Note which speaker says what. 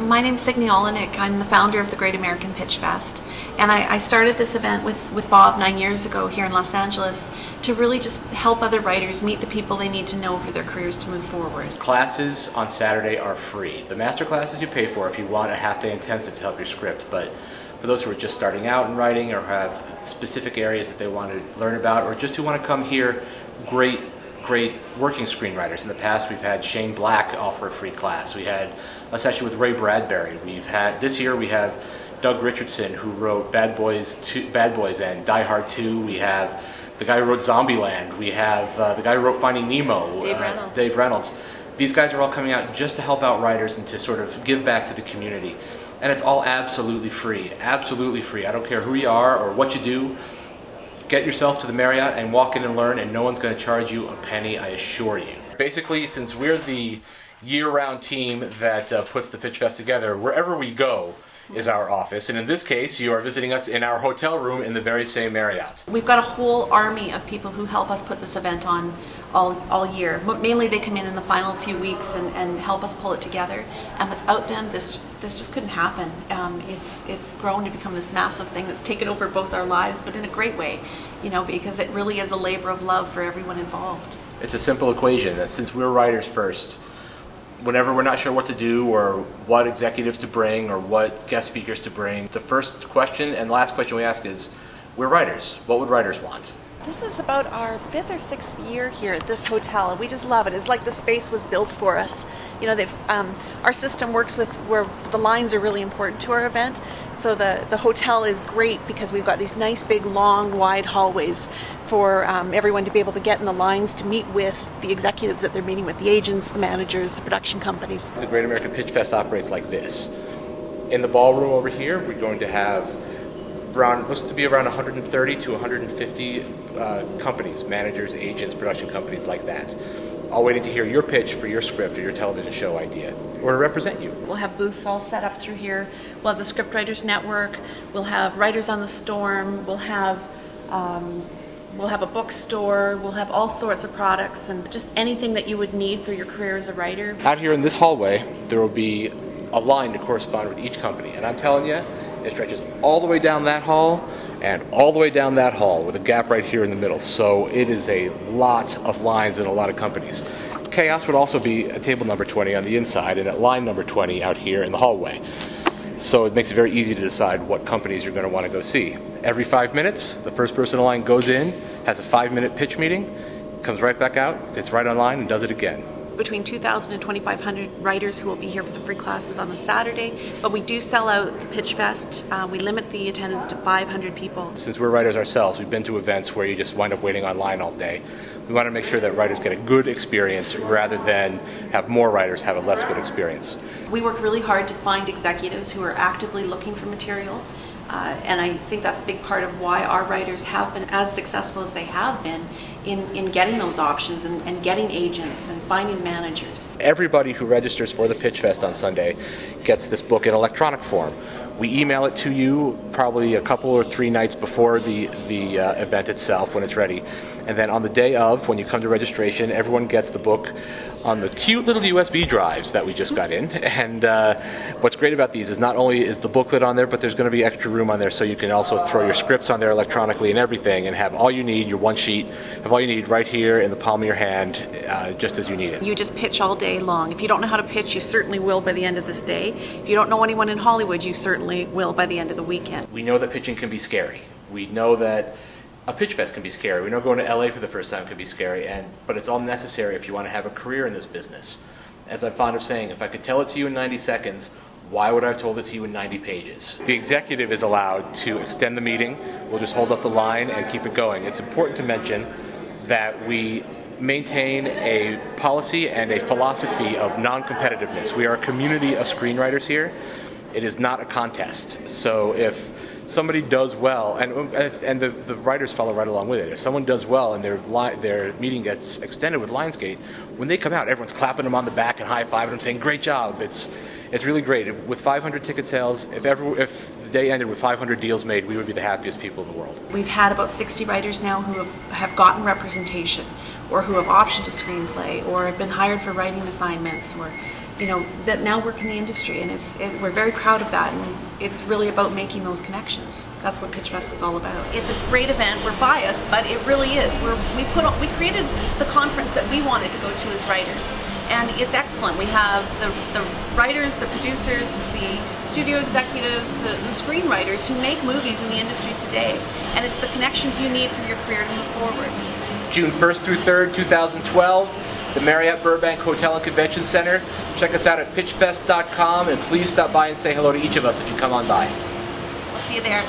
Speaker 1: My name's Signe Olenek. I'm the founder of the Great American PitchFest, and I started this event with Bob 9 years ago here in Los Angeles to really just help other writers meet the people they need to know for their careers to move forward.
Speaker 2: Classes on Saturday are free. The master classes you pay for if you want a half-day intensive to help your script, but for those who are just starting out in writing or have specific areas that they want to learn about, or just who want to come here, great working screenwriters. In the past, we've had Shane Black offer a free class. We had a session with Ray Bradbury. This year we have Doug Richardson, who wrote Bad Boys and Die Hard 2. We have the guy who wrote Zombieland. We have the guy who wrote Finding Nemo, Dave Reynolds. These guys are all coming out just to help out writers and to sort of give back to the community. And it's all absolutely free. Absolutely free. I don't care who you are or what you do. Get yourself to the Marriott and walk in and learn, and no one's going to charge you a penny, I assure you. Basically, since we're the year-round team that puts the PitchFest together, wherever we go is our office, and in this case you are visiting us in our hotel room in the very same Marriott.
Speaker 1: We've got a whole army of people who help us put this event on all year. Mainly they come in the final few weeks and help us pull it together, and without them this just couldn't happen. It's grown to become this massive thing that's taken over both our lives, but in a great way, you know, because it really is a labor of love for everyone involved.
Speaker 2: It's a simple equation that since we're writers first, whenever we're not sure what to do or what executives to bring or what guest speakers to bring, the first question and last question we ask is, we're writers. What would writers want?
Speaker 3: This is about our 5th or 6th year here at this hotel, and we just love it. It's like the space was built for us. You know, our system works with where the lines are really important to our event. So the hotel is great because we've got these nice big long wide hallways for everyone to be able to get in the lines to meet with the executives that they're meeting with, the agents, the managers, the production companies.
Speaker 2: The Great American PitchFest operates like this. In the ballroom over here, we're going to have looks to be around 130 to 150 companies, managers, agents, production companies like that, all waiting to hear your pitch for your script or your television show idea, or to represent you.
Speaker 1: We'll have booths all set up through here. We'll have the Scriptwriters Network. We'll have Writers on the Storm. We'll have a bookstore. We'll have all sorts of products and just anything that you would need for your career as a writer.
Speaker 2: Out here in this hallway, there will be a line to correspond with each company, and I'm telling you, it stretches all the way down that hall and all the way down that hall with a gap right here in the middle. So it is a lot of lines and a lot of companies. Chaos would also be at table number 20 on the inside and at line number 20 out here in the hallway. So it makes it very easy to decide what companies you're going to want to go see. Every 5 minutes, the first person in line goes in, has a 5-minute pitch meeting, comes right back out, gets right online, and does it again.
Speaker 1: Between 2,000 and 2,500 writers who will be here for the free classes on the Saturday, but we do sell out the PitchFest. We limit the attendance to 500 people.
Speaker 2: Since we're writers ourselves, we've been to events where you just wind up waiting online all day. We want to make sure that writers get a good experience rather than have more writers have a less good experience.
Speaker 1: We work really hard to find executives who are actively looking for material. And I think that's a big part of why our writers have been as successful as they have been in getting those options and getting agents and finding managers.
Speaker 2: Everybody who registers for the PitchFest on Sunday gets this book in electronic form. We email it to you probably a couple or 3 nights before the event itself when it's ready. And then on the day of, when you come to registration, everyone gets the book on the cute little USB drives that we just got in. And what's great about these is not only is the booklet on there, but there's going to be extra room on there so you can also throw your scripts on there electronically and everything and have all you need, your one sheet, have all you need right here in the palm of your hand just as you need it.
Speaker 1: You just pitch all day long. If you don't know how to pitch, you certainly will by the end of this day. If you don't know anyone in Hollywood, you certainly will by the end of the weekend.
Speaker 2: We know that pitching can be scary. We know that a PitchFest can be scary. We know going to LA for the first time can be scary, but it's all necessary if you want to have a career in this business. As I'm fond of saying, if I could tell it to you in 90 seconds, why would I have told it to you in 90 pages? The executive is allowed to extend the meeting. We'll just hold up the line and keep it going. It's important to mention that we maintain a policy and a philosophy of non-competitiveness. We are a community of screenwriters here. It is not a contest. So if somebody does well, and the writers follow right along with it. If someone does well and their meeting gets extended with Lionsgate, when they come out, everyone's clapping them on the back and high-fiving them, saying, "Great job!" It's really great. With 500 ticket sales, if the day ended with 500 deals made, we would be the happiest people in the world.
Speaker 1: We've had about 60 writers now who have gotten representation, or who have optioned a screenplay, or have been hired for writing assignments, or you know, that now work in the industry, and we're very proud of that, and it's really about making those connections. That's what PitchFest is all about. It's a great event. We're biased, but it really is. We created the conference that we wanted to go to as writers, and it's excellent. We have the writers, the producers, the studio executives, the screenwriters who make movies in the industry today, and it's the connections you need for your career to move forward.
Speaker 2: June 1st through 3rd, 2012. The Marriott Burbank Hotel and Convention Center. Check us out at pitchfest.com, and please stop by and say hello to each of us if you come on by.
Speaker 1: We'll see you there.